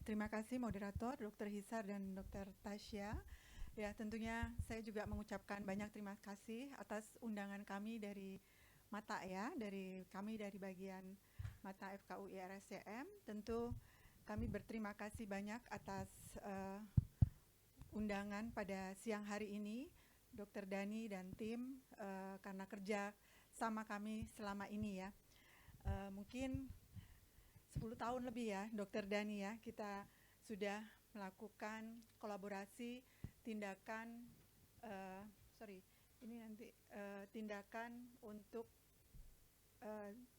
Terima kasih moderator, Dr. Hisar dan Dr. Tasya. Ya, tentunya saya juga mengucapkan banyak terima kasih atas undangan kami dari Mata ya, dari kami dari bagian Mata FKUI RSCM. Tentu kami berterima kasih banyak atas undangan pada siang hari ini, Dr. Dani dan tim karena kerja sama kami selama ini ya. Mungkin 10 tahun lebih ya, Dr. Dani ya, kita sudah melakukan kolaborasi tindakan, tindakan untuk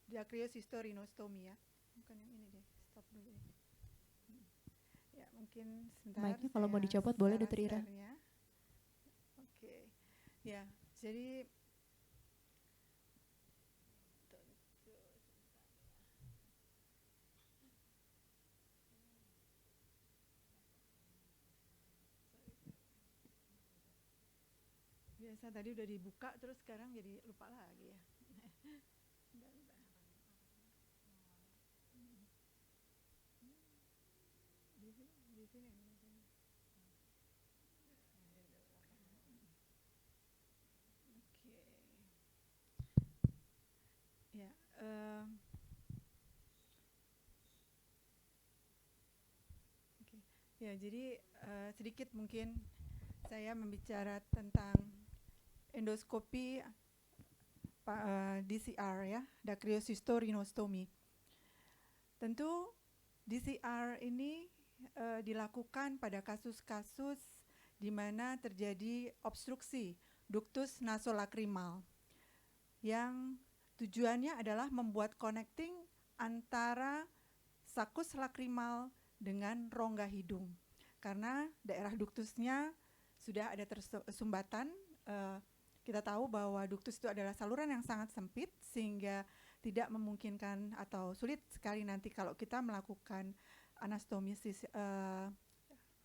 diakriosistorinostomi ya. Bukan yang ini deh, stop dulu ya. Ya, mungkin sebentar. Mic-nya kalau mau dicopot boleh, Dr. Ira. Oke. Ya, jadi biasa tadi udah dibuka terus sekarang jadi lupa lagi ya. Di sini. Oke. Ya, oke. Ya, jadi sedikit mungkin saya membicara tentang endoskopi DCR ya, dacryocystorynostomy. Tentu DCR ini dilakukan pada kasus-kasus di mana terjadi obstruksi ductus nasolacrimal yang tujuannya adalah membuat connecting antara sakus lakrimal dengan rongga hidung. Karena daerah duktusnya sudah ada tersumbatan, kita tahu bahwa duktus itu adalah saluran yang sangat sempit sehingga tidak memungkinkan atau sulit sekali nanti kalau kita melakukan anastomosis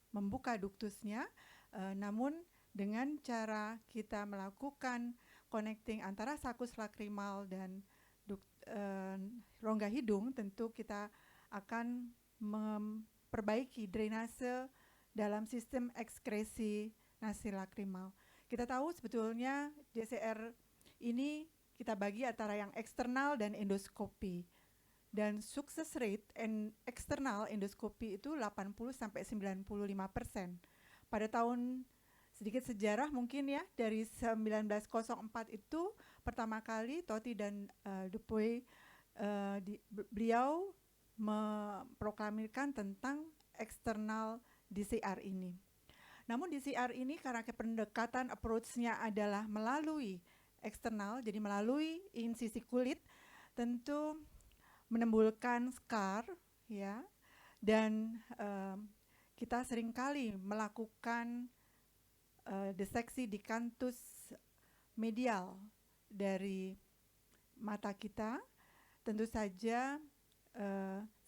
membuka duktusnya, namun dengan cara kita melakukan connecting antara sakus lakrimal dan rongga hidung, tentu kita akan memperbaiki drainase dalam sistem ekskresi nasi lakrimal. Kita tahu sebetulnya DCR ini kita bagi antara yang eksternal dan endoskopi. Dan sukses rate eksternal endoskopi itu 80-95%. Pada tahun sedikit sejarah mungkin ya, dari 1904 itu pertama kali Totti dan Dupuy beliau memproklamirkan tentang eksternal DCR ini. Namun DCR ini karena pendekatan approach-nya adalah melalui eksternal, jadi melalui insisi kulit, tentu menimbulkan scar ya, dan kita seringkali melakukan diseksi di kantus medial dari mata kita, tentu saja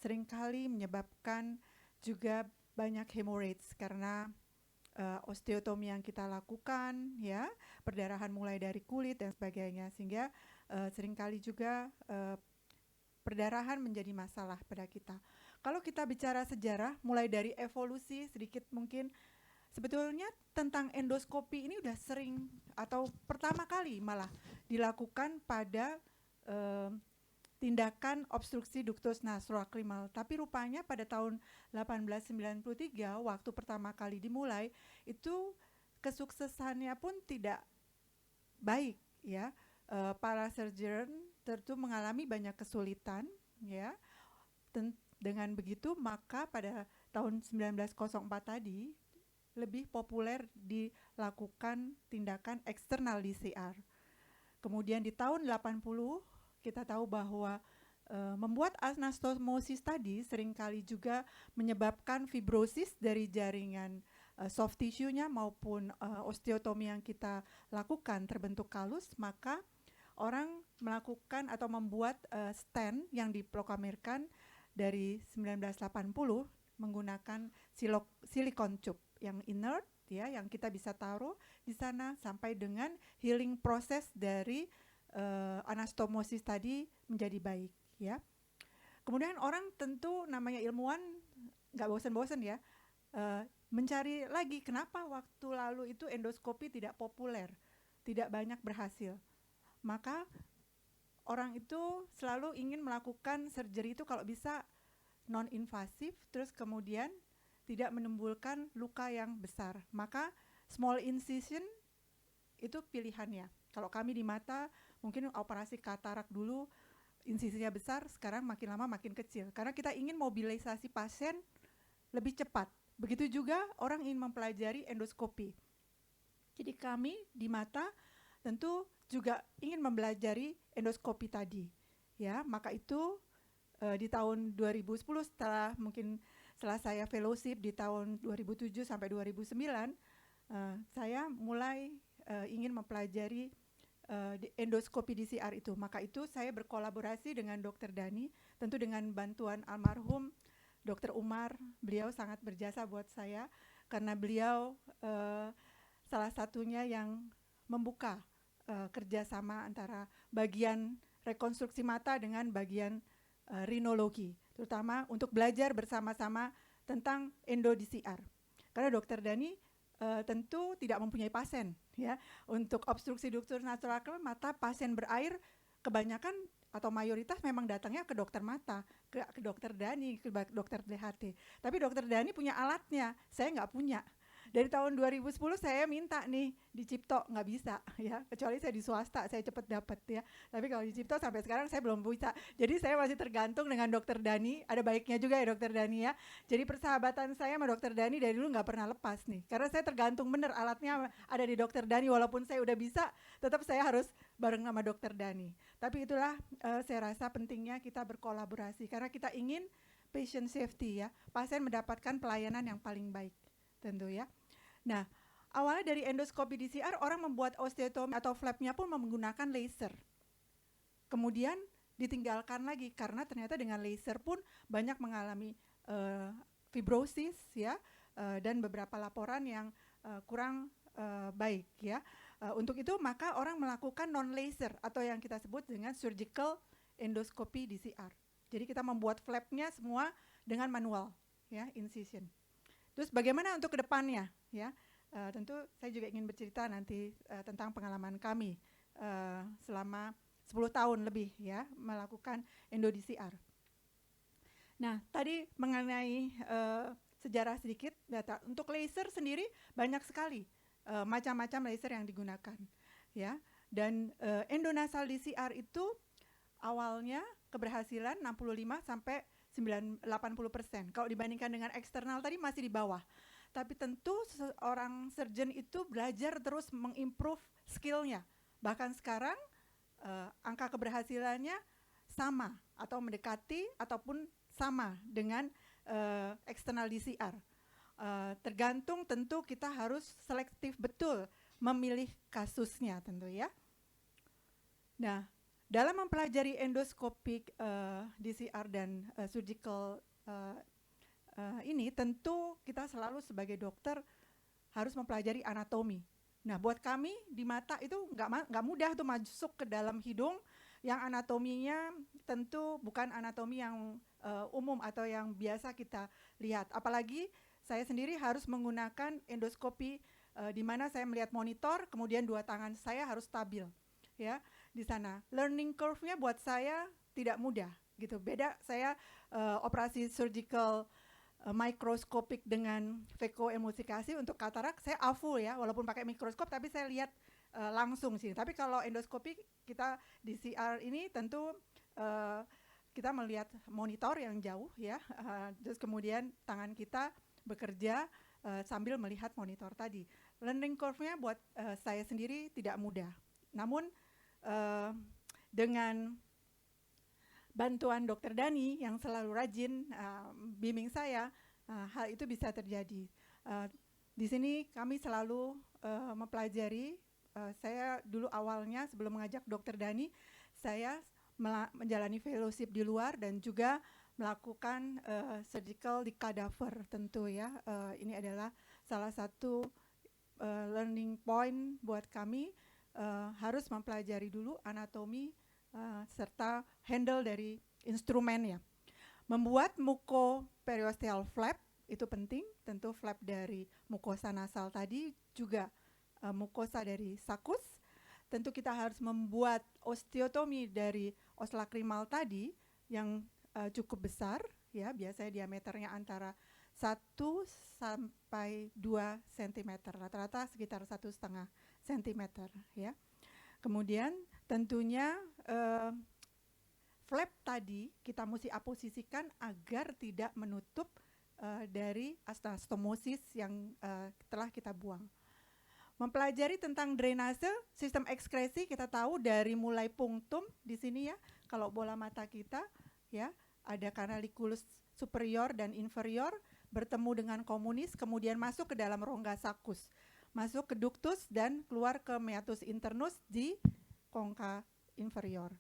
seringkali menyebabkan juga banyak hemorrhage karena osteotomi yang kita lakukan ya, perdarahan mulai dari kulit dan sebagainya, sehingga seringkali juga perdarahan menjadi masalah pada kita. Kalau kita bicara sejarah mulai dari evolusi sedikit mungkin, sebetulnya tentang endoskopi ini udah sering atau pertama kali malah dilakukan pada tindakan obstruksi ductus nasolacrimal. Tapi rupanya pada tahun 1893 waktu pertama kali dimulai itu kesuksesannya pun tidak baik ya. Para surgeon tentu mengalami banyak kesulitan ya. Dengan begitu maka pada tahun 1904 tadi lebih populer dilakukan tindakan eksternal DCR. Kemudian di tahun 80 kita tahu bahwa membuat anastomosis tadi seringkali juga menyebabkan fibrosis dari jaringan soft tissue-nya maupun osteotomi yang kita lakukan terbentuk kalus, maka orang melakukan atau membuat stent yang diproklamirkan dari 1980 menggunakan silikon tube yang inert ya, yang kita bisa taruh di sana sampai dengan healing proses dari anastomosis tadi menjadi baik ya. Kemudian orang tentu namanya ilmuwan nggak bosan-bosan ya, mencari lagi kenapa waktu lalu itu endoskopi tidak populer, tidak banyak berhasil. Maka orang itu selalu ingin melakukan surgery itu kalau bisa non-invasif, terus kemudian tidak menimbulkan luka yang besar. Maka small incision itu pilihannya. Kalau kami di mata mungkin operasi katarak dulu insisinya besar, sekarang makin lama makin kecil. Karena kita ingin mobilisasi pasien lebih cepat. Begitu juga orang ingin mempelajari endoskopi. Jadi kami di mata tentu juga ingin mempelajari endoskopi tadi. Ya, maka itu di tahun 2010 setelah saya fellowship di tahun 2007 sampai 2009, saya mulai ingin mempelajari endoskopi DCR itu. Maka itu saya berkolaborasi dengan Dr. Dani, tentu dengan bantuan almarhum Dr. Umar. Beliau sangat berjasa buat saya karena beliau salah satunya yang membuka kerjasama antara bagian rekonstruksi mata dengan bagian rinologi, terutama untuk belajar bersama-sama tentang endo DCR. Karena Dr. Dani tentu tidak mempunyai pasien, ya. Untuk obstruksi ductus naturalis mata pasien berair kebanyakan atau mayoritas memang datangnya ke dokter mata, ke dokter Dani, ke dokter DHT. Tapi dokter Dani punya alatnya, saya nggak punya. Dari tahun 2010 saya minta nih di Cipto, nggak bisa ya, kecuali saya di swasta saya cepet dapat ya. Tapi kalau di Cipto sampai sekarang saya belum bisa. Jadi saya masih tergantung dengan dokter Dani. Ada baiknya juga ya dokter Dani ya. Jadi persahabatan saya sama dokter Dani dari dulu nggak pernah lepas nih. Karena saya tergantung bener alatnya ada di dokter Dani. Walaupun saya udah bisa, tetap saya harus bareng sama dokter Dani. Tapi itulah saya rasa pentingnya kita berkolaborasi karena kita ingin patient safety ya. Pasien mendapatkan pelayanan yang paling baik tentu ya. Nah, awalnya dari endoskopi DCR orang membuat osteotomi atau flapnya pun menggunakan laser. Kemudian ditinggalkan lagi karena ternyata dengan laser pun banyak mengalami fibrosis ya, dan beberapa laporan yang kurang baik ya. Untuk itu maka orang melakukan non laser atau yang kita sebut dengan surgical endoskopi DCR. Jadi kita membuat flapnya semua dengan manual ya, incision. Terus bagaimana untuk kedepannya ya, tentu saya juga ingin bercerita nanti tentang pengalaman kami selama 10 tahun lebih ya melakukan endo DCR. Nah tadi mengenai sejarah sedikit data untuk laser sendiri banyak sekali macam-macam laser yang digunakan ya, dan endonasal DCR itu awalnya keberhasilan 65 sampai 80%. Kalau dibandingkan dengan eksternal tadi masih di bawah. Tapi tentu seorang surgeon itu belajar terus mengimprove skillnya. Bahkan sekarang angka keberhasilannya sama atau mendekati ataupun sama dengan eksternal DCR. Tergantung tentu kita harus selektif betul memilih kasusnya tentu ya. Nah, dalam mempelajari endoskopik DCR dan surgical ini tentu kita selalu sebagai dokter harus mempelajari anatomi. Nah, buat kami di mata itu nggak mudah tuh masuk ke dalam hidung yang anatominya tentu bukan anatomi yang umum atau yang biasa kita lihat. Apalagi saya sendiri harus menggunakan endoskopi di mana saya melihat monitor, kemudian dua tangan saya harus stabil ya. Di sana learning curve-nya buat saya tidak mudah gitu. Beda saya operasi surgical mikroskopik dengan vekoemulsikasi untuk katarak saya full ya, walaupun pakai mikroskop tapi saya lihat langsung sih. Tapi kalau endoskopi kita di CR ini tentu kita melihat monitor yang jauh ya, terus kemudian tangan kita bekerja sambil melihat monitor tadi. Learning curve-nya buat saya sendiri tidak mudah. Namun dengan bantuan Dr. Dani yang selalu rajin bimbing saya, hal itu bisa terjadi. Di sini kami selalu mempelajari. Saya dulu awalnya sebelum mengajak Dr. Dani, saya menjalani fellowship di luar dan juga melakukan surgical di kadaver tentu ya. Ini adalah salah satu learning point buat kami. Harus mempelajari dulu anatomi serta handle dari instrumen ya. Membuat mucoperiosteal flap itu penting, tentu flap dari mukosa nasal tadi juga mukosa dari sakus. Tentu kita harus membuat osteotomi dari os lacrimal tadi yang cukup besar, ya, biasanya diameternya antara 1 sampai 2 cm, rata-rata sekitar 1,5 cm, ya. Kemudian tentunya flap tadi kita mesti posisikan agar tidak menutup dari anastomosis yang telah kita buang. Mempelajari tentang drainase sistem ekskresi, kita tahu dari mulai punctum di sini ya, kalau bola mata kita ya ada canaliculus superior dan inferior bertemu dengan communis, kemudian masuk ke dalam rongga sakus, masuk ke ductus dan keluar ke meatus internus di concha inferior,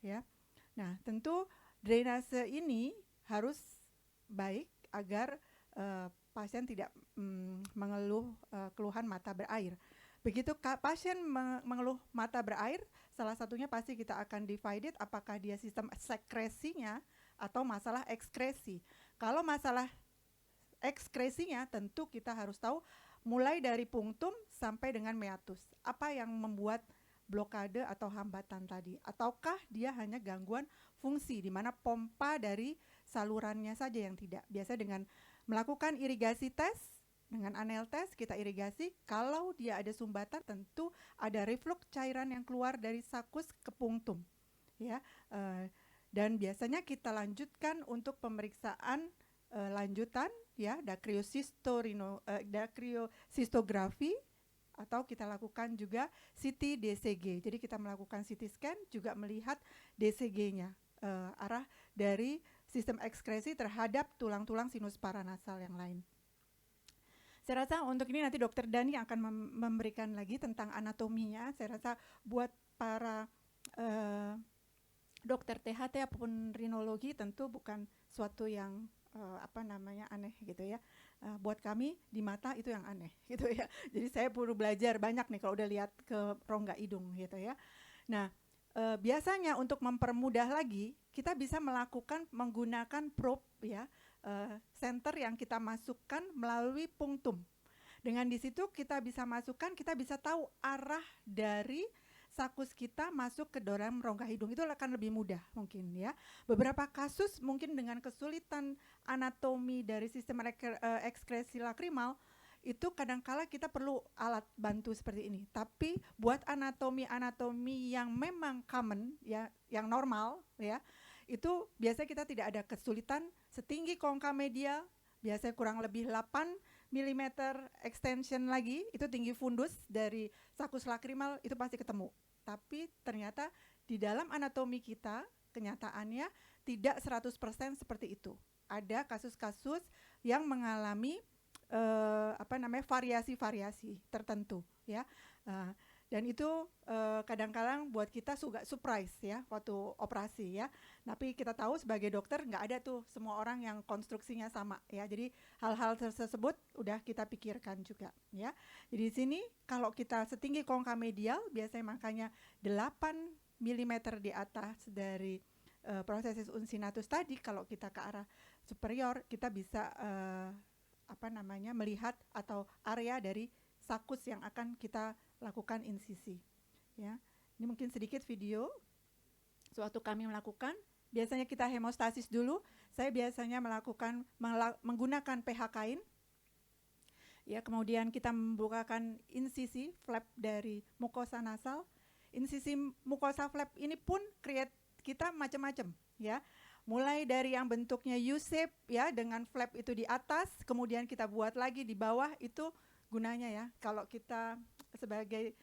ya. Nah, tentu drainase ini harus baik agar pasien tidak mengeluh keluhan mata berair. Begitu pasien mengeluh mata berair, salah satunya pasti kita akan divided apakah dia sistem sekresinya atau masalah ekskresi. Kalau masalah ekskresinya tentu kita harus tahu mulai dari punctum sampai dengan meatus. Apa yang membuat blokade atau hambatan tadi? Ataukah dia hanya gangguan fungsi di mana pompa dari salurannya saja yang tidak? Biasa dengan melakukan irigasi tes, dengan anel tes kita irigasi, kalau dia ada sumbatan tentu ada reflux cairan yang keluar dari sakus ke punctum, ya. Dan biasanya kita lanjutkan untuk pemeriksaan lanjutan, ya, dakriocystografi, atau kita lakukan juga CT DCG. Jadi kita melakukan CT scan juga melihat DCG-nya, arah dari sistem ekskresi terhadap tulang-tulang sinus paranasal yang lain. Saya rasa untuk ini nanti Dokter Dani akan memberikan lagi tentang anatominya. Saya rasa buat para dokter THT apapun rinologi tentu bukan suatu yang aneh gitu ya. Buat kami di mata itu yang aneh gitu ya. Jadi saya perlu belajar banyak nih kalau udah lihat ke rongga hidung gitu ya. Nah, biasanya untuk mempermudah lagi kita bisa melakukan menggunakan probe, ya, center yang kita masukkan melalui punctum. Dengan di situ kita bisa masukkan, kita bisa tahu arah dari sakus kita masuk ke dalam rongga hidung. Itu akan lebih mudah mungkin ya. Beberapa kasus mungkin dengan kesulitan anatomi dari sistem ekskresi lakrimal itu kadangkala kita perlu alat bantu seperti ini. Tapi buat anatomi yang memang common ya, yang normal ya, itu biasanya kita tidak ada kesulitan. Setinggi concha medial, biasanya kurang lebih 8 mm extension lagi, itu tinggi fundus dari sakus lakrimal itu pasti ketemu. Tapi ternyata di dalam anatomi kita kenyataannya tidak 100% seperti itu. Ada kasus-kasus yang mengalami variasi-variasi tertentu ya. Dan itu kadang-kadang buat kita juga surprise ya waktu operasi ya. Tapi kita tahu sebagai dokter nggak ada tuh semua orang yang konstruksinya sama ya. Jadi hal-hal tersebut udah kita pikirkan juga ya. Jadi di sini kalau kita setinggi concha medial biasanya makanya 8 mm di atas dari prosesus uncinatus tadi, kalau kita ke arah superior kita bisa melihat atau area dari sakus yang akan kita lakukan insisi ya. Ini mungkin sedikit video sewaktu kami melakukan. Biasanya kita hemostasis dulu. Saya biasanya menggunakan pH kain ya, kemudian kita membukakan insisi flap dari mukosa nasal. Insisi mukosa flap ini pun create kita macam-macam ya. Mulai dari yang bentuknya U-shape ya, dengan flap itu di atas, kemudian kita buat lagi di bawah. Itu gunanya ya, kalau kita sebagai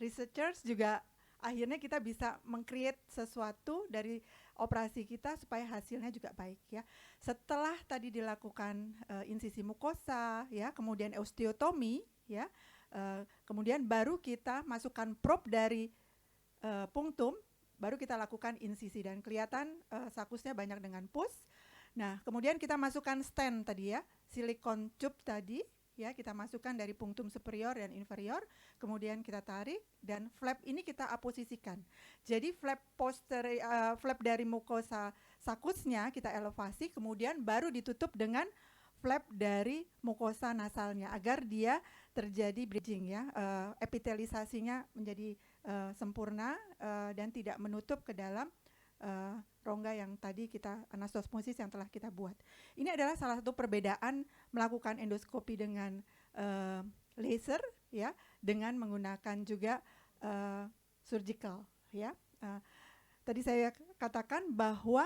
researchers juga akhirnya kita bisa meng-create sesuatu dari operasi kita supaya hasilnya juga baik ya. Setelah tadi dilakukan insisi mukosa ya, kemudian osteotomi ya, kemudian baru kita masukkan probe dari punctum, baru kita lakukan insisi dan kelihatan sakusnya banyak dengan pus. Nah, kemudian kita masukkan stent tadi ya, silikon tube tadi ya, kita masukkan dari punktum superior dan inferior, kemudian kita tarik dan flap ini kita aposisikan. Jadi flap dari mukosa sakusnya kita elevasi, kemudian baru ditutup dengan flap dari mukosa nasalnya agar dia terjadi bridging ya, epitelisasinya menjadi sempurna dan tidak menutup ke dalam rongga yang tadi kita anastomosis yang telah kita buat. Ini adalah salah satu perbedaan melakukan endoskopi dengan laser ya, dengan menggunakan juga surgical ya. Tadi saya katakan bahwa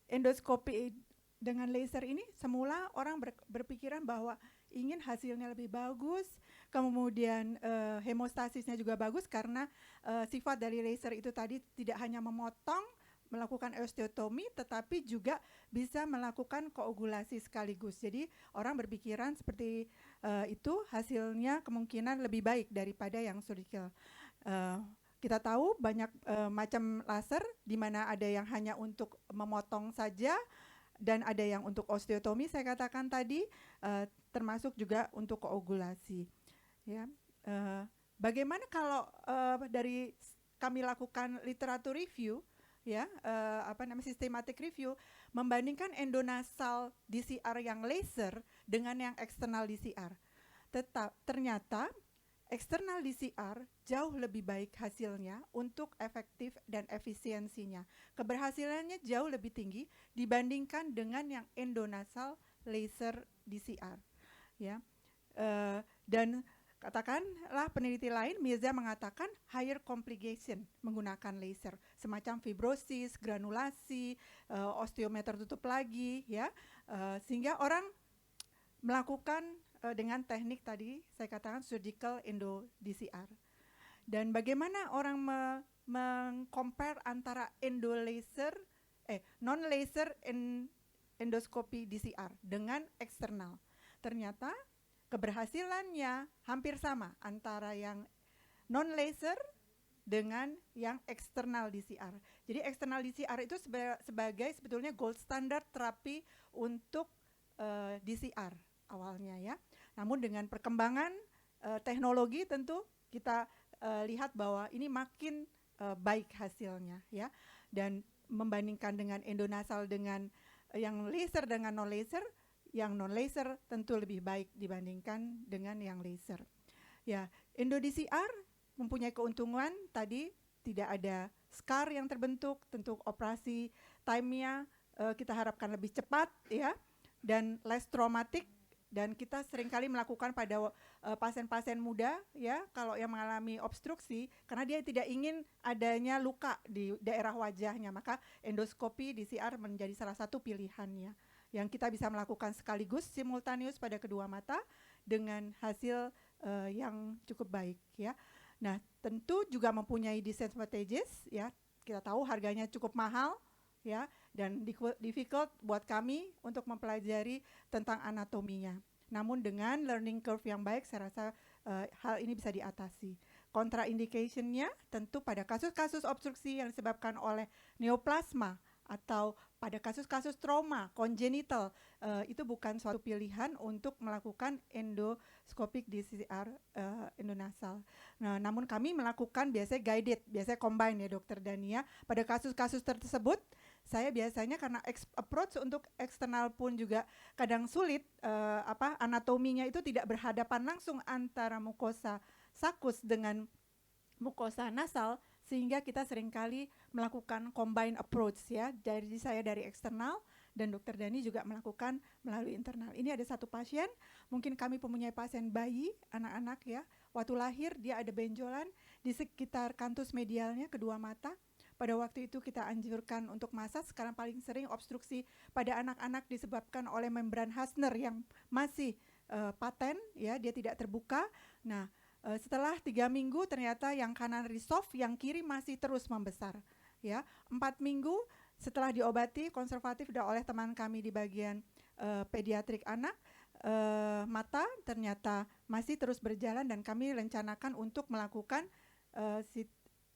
endoskopi dengan laser ini semula orang berpikiran bahwa ingin hasilnya lebih bagus, kemudian hemostasisnya juga bagus karena sifat dari laser itu tadi tidak hanya memotong, melakukan osteotomi, tetapi juga bisa melakukan koagulasi sekaligus. Jadi orang berpikiran seperti itu, hasilnya kemungkinan lebih baik daripada yang surgical. Kita tahu banyak macam laser, di mana ada yang hanya untuk memotong saja, dan ada yang untuk osteotomi saya katakan tadi, termasuk juga untuk koagulasi. Ya, bagaimana kalau dari kami lakukan literatur review, ya, systematic review, membandingkan endonasal DCR yang laser dengan yang eksternal DCR. Ternyata eksternal DCR jauh lebih baik hasilnya untuk efektif dan efisiensinya. Keberhasilannya jauh lebih tinggi dibandingkan dengan yang endonasal laser DCR. Ya, dan katakanlah peneliti lain, Mirza mengatakan higher complication menggunakan laser, semacam fibrosis, granulasi, osteometer tutup lagi, ya, sehingga orang melakukan dengan teknik tadi saya katakan surgical endo DCR. Dan bagaimana orang meng-compare antara non-laser endoskopi DCR dengan eksternal. Ternyata keberhasilannya hampir sama antara yang non-laser dengan yang eksternal DCR. Jadi eksternal DCR itu sebagai sebetulnya gold standard terapi untuk DCR awalnya ya. Namun dengan perkembangan teknologi tentu kita lihat bahwa ini makin baik hasilnya ya. Dan membandingkan dengan endonasal dengan yang laser dengan non laser, yang non laser tentu lebih baik dibandingkan dengan yang laser. Ya, endo DCR mempunyai keuntungan tadi tidak ada scar yang terbentuk, tentu operasi time-nya kita harapkan lebih cepat ya, dan less traumatic. Dan kita seringkali melakukan pada pasien-pasien muda ya, kalau yang mengalami obstruksi, karena dia tidak ingin adanya luka di daerah wajahnya, maka endoskopi DCR menjadi salah satu pilihannya yang kita bisa melakukan sekaligus simultaneous pada kedua mata dengan hasil yang cukup baik ya. Nah, tentu juga mempunyai disadvantages ya. Kita tahu harganya cukup mahal ya, dan difficult buat kami untuk mempelajari tentang anatominya. Namun dengan learning curve yang baik, saya rasa hal ini bisa diatasi. Contraindication-nya tentu pada kasus-kasus obstruksi yang disebabkan oleh neoplasma atau pada kasus-kasus trauma congenital, itu bukan suatu pilihan untuk melakukan endoscopic DCR endonasal. Nah, namun kami melakukan biasanya guided, biasanya combine ya Dokter Dania. Pada kasus-kasus tersebut saya biasanya karena approach untuk eksternal pun juga kadang sulit, anatominya itu tidak berhadapan langsung antara mukosa sakus dengan mukosa nasal, sehingga kita seringkali melakukan combine approach ya. Jadi saya dari eksternal dan Dokter Dani juga melakukan melalui internal. Ini ada satu pasien, mungkin kami mempunyai pasien bayi, anak-anak ya. Waktu lahir dia ada benjolan di sekitar kantus medialnya kedua mata. Pada waktu itu kita anjurkan untuk massage, sekarang paling sering obstruksi pada anak-anak disebabkan oleh membran Hasner yang masih paten ya, dia tidak terbuka. Nah, setelah 3 minggu ternyata yang kanan resolve, yang kiri masih terus membesar ya. 4 minggu setelah diobati konservatif oleh teman kami di bagian pediatrik anak, mata ternyata masih terus berjalan dan kami rencanakan untuk melakukan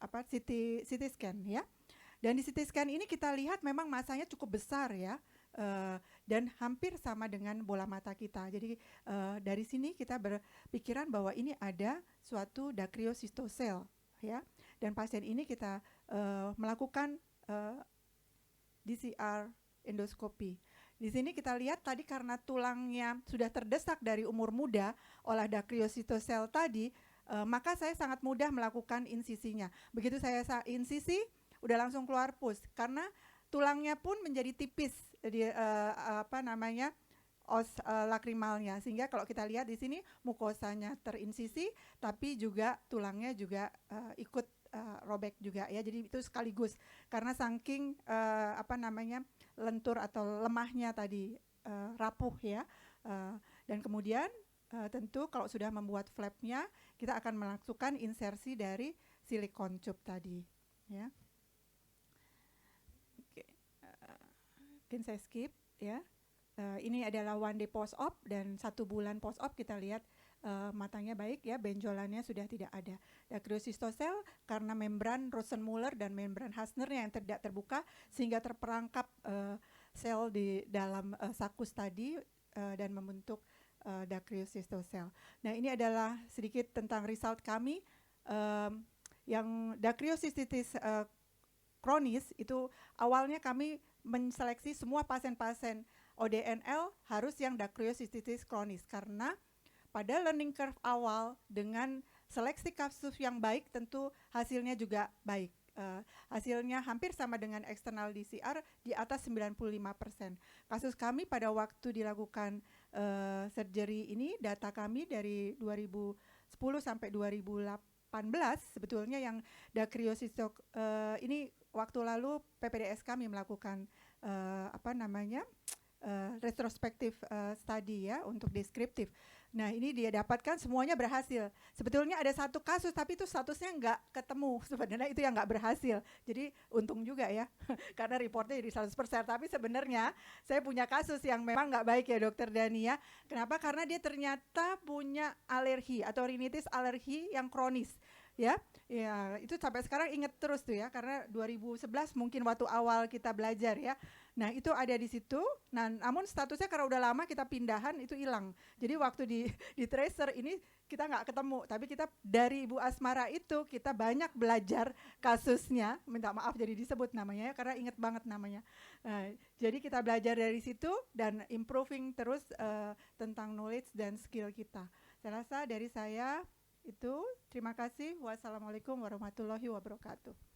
CT scan ya. Dan di CT scan ini kita lihat memang masanya cukup besar ya. dan hampir sama dengan bola mata kita. Jadi dari sini kita berpikiran bahwa ini ada suatu dacryocystosel, ya. Dan pasien ini kita melakukan DCR endoskopi. Di sini kita lihat tadi karena tulangnya sudah terdesak dari umur muda oleh dacryocystosel tadi, maka saya sangat mudah melakukan insisinya. Begitu saya insisi, udah langsung keluar pus karena tulangnya pun menjadi tipis di os lakrimalnya, sehingga kalau kita lihat di sini mukosanya terinsisi, tapi juga tulangnya juga ikut robek juga ya. Jadi itu sekaligus karena saking lentur atau lemahnya tadi, rapuh ya. Dan kemudian tentu kalau sudah membuat flapnya, kita akan melakukan insersi dari silikon tube tadi ya. Mungkin saya skip ya. Ini adalah 1 day post op dan 1 bulan post op kita lihat matanya baik ya, benjolannya sudah tidak ada. Dacryocystosel karena membran Rosenmuller dan membran Hasner yang tidak terbuka sehingga terperangkap sel di dalam sakus tadi dan membentuk dacryocystosel. Nah, ini adalah sedikit tentang result kami yang dacryocystitis kronis. Itu awalnya kami menseleksi semua pasien-pasien ODNL harus yang dacryocystitis kronis karena pada learning curve awal dengan seleksi kasus yang baik tentu hasilnya juga baik. Hasilnya hampir sama dengan eksternal DCR di atas 95%. Kasus kami pada waktu dilakukan surgery ini, data kami dari 2010 sampai 2018 sebetulnya yang dacryocystosis ini waktu lalu PPDS kami melakukan retrospektif study ya untuk deskriptif. Nah, ini dia dapatkan semuanya berhasil. Sebetulnya ada satu kasus tapi itu statusnya nggak ketemu. Sebenarnya itu yang nggak berhasil. Jadi untung juga ya karena reportnya jadi 100%. Tapi sebenarnya saya punya kasus yang memang nggak baik ya Dokter Dania. Kenapa? Karena dia ternyata punya alergi atau rinitis alergi yang kronis. Ya, itu sampai sekarang inget terus tuh ya, karena 2011 mungkin waktu awal kita belajar ya. Nah, itu ada di situ. Nah, namun statusnya karena udah lama kita pindahan itu hilang. Jadi waktu di tracer ini kita nggak ketemu, tapi kita dari Ibu Asmara itu kita banyak belajar kasusnya. Minta maaf jadi disebut namanya ya, karena inget banget namanya. Jadi kita belajar dari situ dan improving terus tentang knowledge dan skill kita. Saya rasa dari saya itu, terima kasih. Wassalamualaikum warahmatullahi wabarakatuh.